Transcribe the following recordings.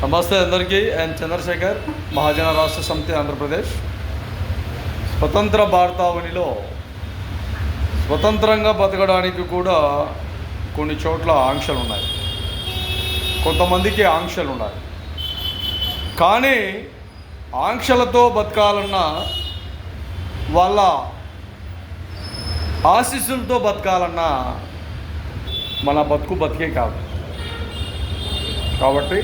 నమస్తే అందరికీ. ఎన్ చంద్రశేఖర్, మహాజన రాష్ట్ర సమితి, ఆంధ్రప్రదేశ్. స్వతంత్ర భారతావనిలో స్వతంత్రంగా బతకడానికి కూడా కొన్ని చోట్ల ఆంక్షలు ఉన్నాయి, కొంతమందికి ఆంక్షలు ఉన్నాయి. కానీ ఆంక్షలతో బతకాలన్నా, వాళ్ళ ఆశీస్సులతో బతకాలన్నా మన బతికే కాదు. కాబట్టి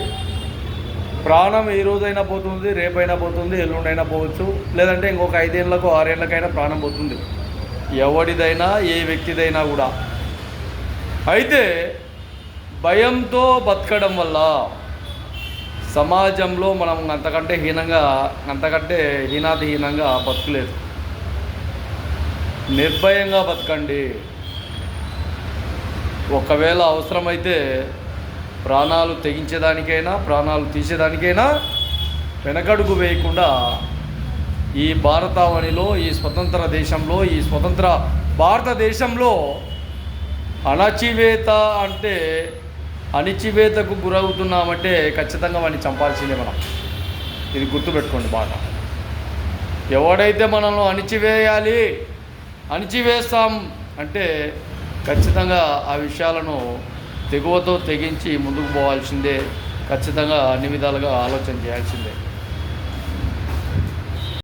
ప్రాణం ఈ రోజైనా పోతుంది, రేపైనా పోతుంది, ఎల్లుండైనా పోవచ్చు, లేదంటే ఇంకొక 5 ఏళ్ళకు 6 ఏళ్ళకైనా ప్రాణం పోతుంది, ఎవడిదైనా ఏ వ్యక్తిదైనా కూడా. అయితే భయంతో బతకడం వల్ల సమాజంలో మనం అంతకంటే హీనాతిహీనంగా బతకలేదు. నిర్భయంగా బతకండి. ఒకవేళ అవసరమైతే ప్రాణాలు తెగించేదానికైనా, ప్రాణాలు తీసేదానికైనా వెనకడుగు వేయకుండా ఈ భారతావనిలో, ఈ స్వతంత్ర దేశంలో, ఈ స్వతంత్ర భారతదేశంలో అణిచివేతకు గురవుతున్నామంటే ఖచ్చితంగా వాడిని చంపాల్సిందే మనం. ఇది గుర్తుపెట్టుకోండి బాగా. ఎవడైతే మనల్ని అణిచివేస్తాం అంటే ఖచ్చితంగా ఆ విషయాలను తెగువతో తెగించి ముందుకు పోవాల్సిందే. ఖచ్చితంగా అన్ని విధాలుగా ఆలోచన చేయాల్సిందే.